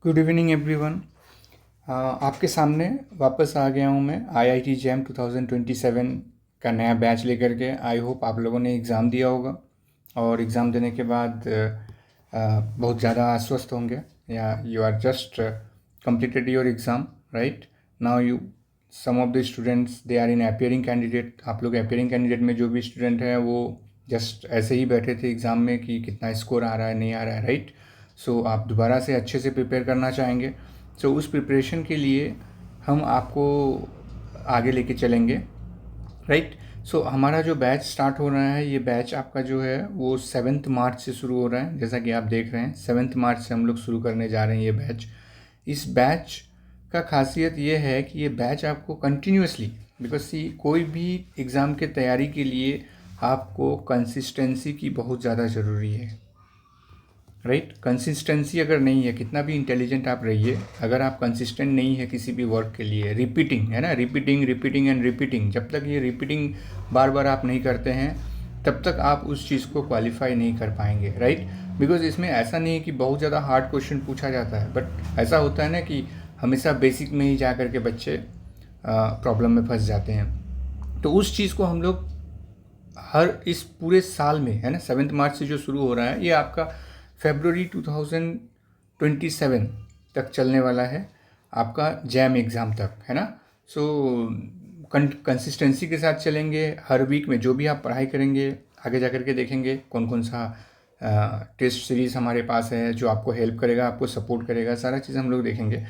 Good evening everyone. आपके सामने वापस आ गया हूँ मैं IIT जैम 2027 का नया बैच लेकर के। आई होप आप लोगों ने एग्ज़ाम दिया होगा और एग्ज़ाम देने के बाद बहुत ज़्यादा आश्वस्त होंगे, या you are just completed your exam right now. You some of the students they are in appearing candidate. आप लोग अपियरिंग कैंडिडेट में जो भी स्टूडेंट हैं वो जस्ट ऐसे ही बैठे थे एग्ज़ाम में कि कितना स्कोर आ रहा है नहीं आ रहा है, राइट। सो आप दोबारा से अच्छे से प्रिपेयर करना चाहेंगे। सो उस प्रिपरेशन के लिए हम आपको आगे लेके चलेंगे, राइट। सो हमारा जो बैच स्टार्ट हो रहा है, ये बैच आपका जो है वो 7 मार्च से शुरू हो रहा है। जैसा कि आप देख रहे हैं 7 मार्च से हम लोग शुरू करने जा रहे हैं ये बैच। इस बैच का खासियत ये है कि ये बैच आपको कंटिन्यूसली, बिकॉज सी कोई भी एग्ज़ाम के तैयारी के लिए आपको कंसिस्टेंसी की बहुत ज़्यादा ज़रूरी है, राइट। कंसिस्टेंसी अगर नहीं है, कितना भी इंटेलिजेंट आप रहिए, अगर आप कंसिस्टेंट नहीं है किसी भी वर्क के लिए, रिपीटिंग है ना, रिपीटिंग रिपीटिंग एंड रिपीटिंग, जब तक ये रिपीटिंग बार बार आप नहीं करते हैं तब तक आप उस चीज़ को क्वालिफाई नहीं कर पाएंगे, राइट। बिकॉज इसमें ऐसा नहीं है कि बहुत ज़्यादा हार्ड क्वेश्चन पूछा जाता है, बट ऐसा होता है ना कि हमेशा बेसिक में ही जा कर के बच्चे प्रॉब्लम में फंस जाते हैं। तो उस चीज़ को हम लोग हर इस पूरे साल में, है ना, 7 मार्च से जो शुरू हो रहा है ये आपका फरवरी 2027 तक चलने वाला है, आपका जैम एग्ज़ाम तक, है ना। सो कंसिस्टेंसी के साथ चलेंगे। हर वीक में जो भी आप पढ़ाई करेंगे, आगे जा कर के देखेंगे कौन कौन सा टेस्ट सीरीज़ हमारे पास है जो आपको हेल्प करेगा, आपको सपोर्ट करेगा, सारा चीज़ हम लोग देखेंगे।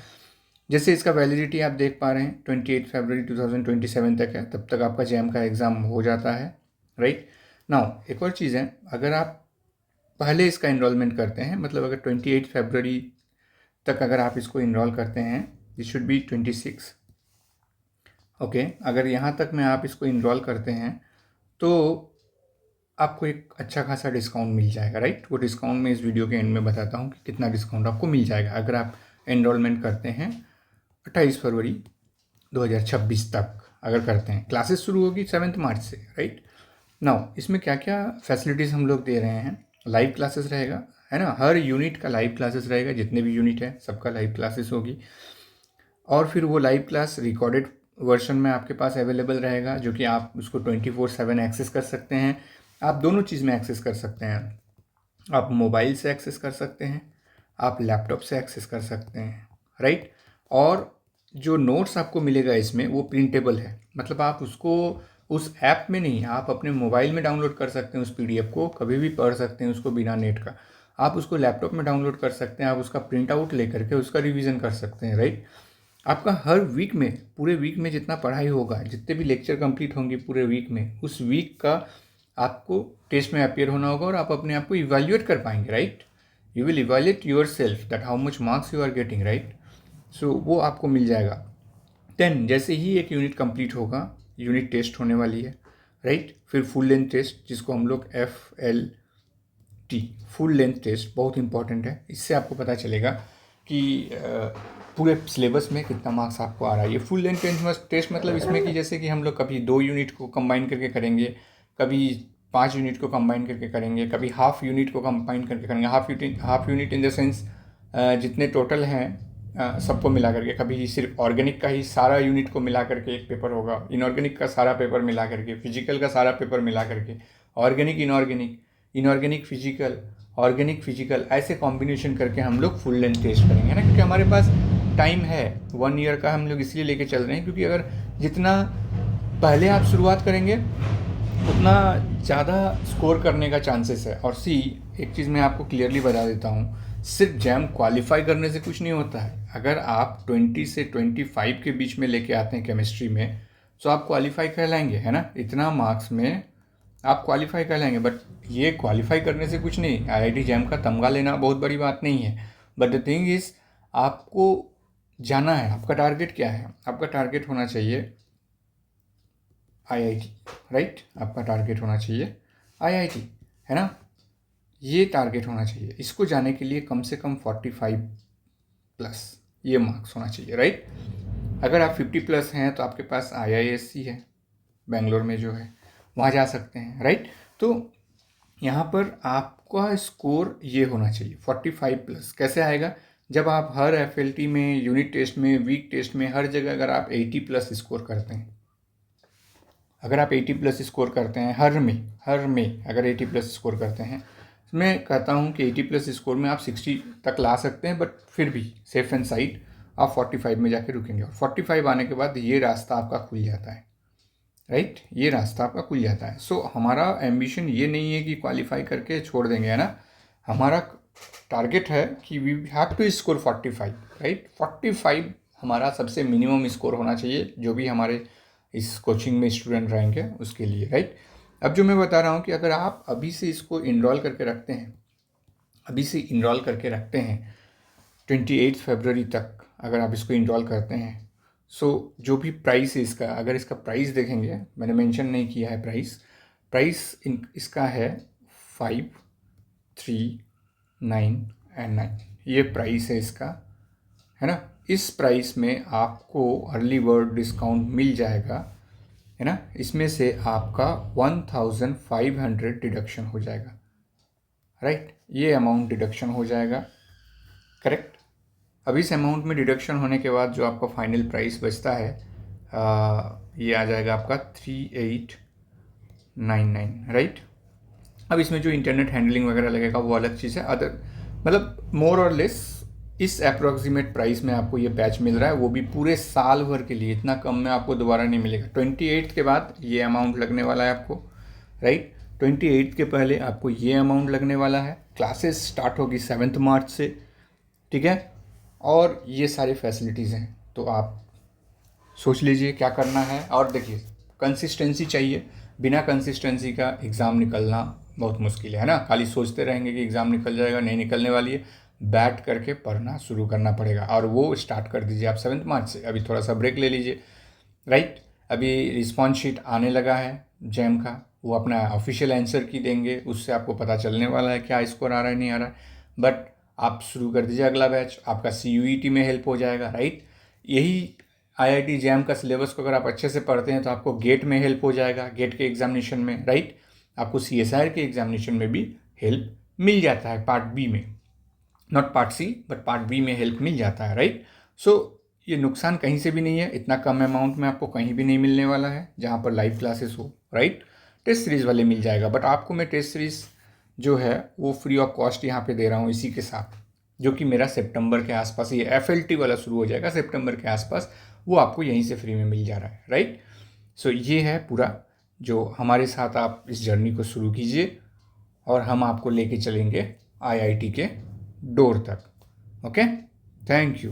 जैसे इसका वैलिडिटी आप देख पा रहे हैं 28 फरवरी 2027 तक है, तब तक आपका जैम का एग्ज़ाम हो जाता है, राइट। नाउ एक और चीज़ है, अगर आप पहले इसका इनरोलमेंट करते हैं, मतलब अगर 28 फरवरी तक अगर आप इसको इनरोल करते हैं, दिस शुड बी 26, ओके। अगर यहाँ तक में आप इसको इनरोल करते हैं तो आपको एक अच्छा खासा डिस्काउंट मिल जाएगा, राइट। वो डिस्काउंट मैं इस वीडियो के एंड में बताता हूँ कि कितना डिस्काउंट आपको मिल जाएगा अगर आप एनरोलमेंट करते हैं 28 फरवरी 2026 तक अगर करते हैं। क्लासेस शुरू होगी 7 मार्च से, राइट। नाउ इसमें क्या क्या फैसिलिटीज़ हम लोग दे रहे हैं। लाइव क्लासेस रहेगा, है ना, हर यूनिट का लाइव क्लासेस रहेगा, जितने भी यूनिट है सबका लाइव क्लासेस होगी। और फिर वो लाइव क्लास रिकॉर्डेड वर्जन में आपके पास अवेलेबल रहेगा, जो कि आप उसको 24/7 एक्सेस कर सकते हैं। आप दोनों चीज़ में एक्सेस कर सकते हैं, आप मोबाइल से एक्सेस कर सकते हैं, आप लैपटॉप से एक्सेस कर सकते हैं, राइट। और जो नोट्स आपको मिलेगा इसमें वो प्रिंटेबल है, मतलब आप उसको उस ऐप में नहीं, आप अपने मोबाइल में डाउनलोड कर सकते हैं उस PDF को, कभी भी पढ़ सकते हैं उसको बिना नेट का। आप उसको लैपटॉप में डाउनलोड कर सकते हैं, आप उसका प्रिंट आउट लेकर के उसका रिवीजन कर सकते हैं, राइट। आपका हर वीक में, पूरे वीक में जितना पढ़ाई होगा, जितने भी लेक्चर कंप्लीट होंगे पूरे वीक में, उस वीक का आपको टेस्ट में अपियर होना होगा और आप अपने आप को इवैल्यूएट कर पाएंगे, right. You will evaluate yourself that how much marks you are getting, right. So वो आपको मिल जाएगा। देन जैसे ही एक यूनिट कंप्लीट होगा, यूनिट टेस्ट होने वाली है, राइट। फिर फुल लेंथ टेस्ट, जिसको हम लोग FLT, फुल लेंथ टेस्ट, बहुत इंपॉर्टेंट है। इससे आपको पता चलेगा कि पूरे सिलेबस में कितना मार्क्स आपको आ रहा है। ये फुल लेंथ टेस्ट मतलब इसमें कि जैसे कि हम लोग कभी 2 यूनिट को कंबाइन करके करेंगे, कभी 5 यूनिट को कंबाइन करके करेंगे, कभी हाफ यूनिट को कंबाइन करके करेंगे। Half unit in the sense जितने टोटल हैं सबको मिला करके, कभी सिर्फ ऑर्गेनिक का ही सारा यूनिट को मिला करके एक पेपर होगा, इनऑर्गेनिक का सारा पेपर मिला करके, फिजिकल का सारा पेपर मिला करके, organic inorganic, inorganic physical, organic physical, ऐसे कॉम्बिनेशन करके हम लोग फुल लेंथ टेस्ट करेंगे, है ना। क्योंकि हमारे पास टाइम है 1 ईयर का, हम लोग इसलिए लेके चल रहे हैं क्योंकि अगर जितना पहले आप शुरुआत करेंगे उतना ज़्यादा स्कोर करने का चांसेस है। और एक चीज़ मैं आपको क्लियरली बता देता हूँ, सिर्फ जैम क्वालिफाई करने से कुछ नहीं होता है। अगर आप 20 से 25 के बीच में लेके आते हैं केमिस्ट्री में, तो आप क्वालिफाई कहलाएंगे, है ना। इतना मार्क्स में आप क्वालिफाई कहलाएंगे। बट ये क्वालिफाई करने से कुछ नहीं, IIT जैम का तमगा लेना बहुत बड़ी बात नहीं है। बट द थिंग इज़, आपको जाना है, आपका टारगेट क्या है। आपका टारगेट होना चाहिए IIT, राइट। आपका टारगेट होना चाहिए IIT, है ना। ये टारगेट होना चाहिए। इसको जाने के लिए कम से कम 45 प्लस ये मार्क्स होना चाहिए, राइट। अगर आप 50 प्लस हैं तो आपके पास IISc है बेंगलोर में जो है, वहाँ जा सकते हैं, राइट। तो यहाँ पर आपका स्कोर ये होना चाहिए 45 प्लस। कैसे आएगा, जब आप हर FLT में, यूनिट टेस्ट में, वीक टेस्ट में, हर जगह अगर आप 80+ स्कोर करते हैं, अगर आप 80+ स्कोर करते हैं हर में अगर 80+ स्कोर करते हैं, मैं कहता हूँ कि 80+ स्कोर में आप 60 तक ला सकते हैं, बट फिर भी सेफ एंड साइड आप 45 में जाके रुकेंगे, और 45 आने के बाद ये रास्ता आपका खुल जाता है, राइट, ये रास्ता आपका खुल जाता है। सो हमारा एम्बिशन ये नहीं है कि क्वालिफाई करके छोड़ देंगे, है ना, हमारा टारगेट है कि we have to score 45, right. 45 हमारा सबसे मिनिमम स्कोर होना चाहिए, जो भी हमारे इस कोचिंग में स्टूडेंट रहेंगे उसके लिए, राइट। अब जो मैं बता रहा हूँ कि अगर आप अभी से इसको इनरोल करके रखते हैं, 28 फरवरी तक अगर आप इसको इनरोल करते हैं, सो जो भी प्राइस है इसका, अगर इसका प्राइस देखेंगे, मैंने मेंशन नहीं किया है प्राइस इसका है 5, 3, 9 एंड 9, ये प्राइस है इसका, है ना। इस प्राइस में आपको अर्ली बर्ड डिस्काउंट मिल जाएगा, है ना, इसमें से आपका 1500 डिडक्शन हो जाएगा, राइट, ये अमाउंट डिडक्शन हो जाएगा, करेक्ट। अब इस अमाउंट में डिडक्शन होने के बाद जो आपका फाइनल प्राइस बचता है, ये आ जाएगा आपका 3899, राइट। अब इसमें जो इंटरनेट हैंडलिंग वगैरह लगेगा वो अलग चीज़ है, अदर मतलब मोर और लेस इस अप्रॉक्सीमेट प्राइस में आपको ये बैच मिल रहा है, वो भी पूरे साल भर के लिए, इतना कम में आपको दोबारा नहीं मिलेगा। 28 के बाद ये अमाउंट लगने वाला है आपको, राइट, 28 के पहले आपको ये अमाउंट लगने वाला है। क्लासेस स्टार्ट होगी 7 मार्च से, ठीक है, और ये सारी फैसिलिटीज़ हैं, तो आप सोच लीजिए क्या करना है। और देखिए, कंसिस्टेंसी चाहिए, बिना कंसिस्टेंसी का एग्ज़ाम निकलना बहुत मुश्किल है ना। खाली सोचते रहेंगे कि एग्ज़ाम निकल जाएगा, नहीं निकलने वाली है, बैठ करके पढ़ना शुरू करना पड़ेगा, और वो स्टार्ट कर दीजिए आप 7 मार्च से। अभी थोड़ा सा ब्रेक ले लीजिए, राइट। अभी रिस्पॉन्स शीट आने लगा है जैम का, वो अपना ऑफिशियल आंसर की देंगे, उससे आपको पता चलने वाला है क्या स्कोर आ रहा है नहीं आ रहा है। बट आप शुरू कर दीजिए अगला बैच, आपका CUET में हेल्प हो जाएगा, राइट। यही IIT जैम का सिलेबस को अगर आप अच्छे से पढ़ते हैं तो आपको गेट में हेल्प हो जाएगा, गेट के एग्जामिनेशन में, राइट। आपको CSIR के एग्जामिनेशन में भी हेल्प मिल जाता है, पार्ट बी में, not part C but part B में हेल्प मिल जाता है, राइट। सो ये नुकसान कहीं से भी नहीं है, इतना कम अमाउंट में आपको कहीं भी नहीं मिलने वाला है जहाँ पर लाइव क्लासेस हो, राइट। टेस्ट सीरीज़ वाले मिल जाएगा, बट आपको मैं टेस्ट सीरीज़ जो है वो फ्री ऑफ कॉस्ट यहाँ पे दे रहा हूँ इसी के साथ, जो कि मेरा सितंबर के आसपास, ये FLT वाला शुरू हो जाएगा सितंबर के आसपास, वो आपको यहीं से फ्री में मिल जा रहा है, राइट। सो ये है पूरा, जो हमारे साथ आप इस जर्नी को शुरू कीजिए और हम आपको लेके चलेंगे IIT के डोर तक, ओके। Thank you.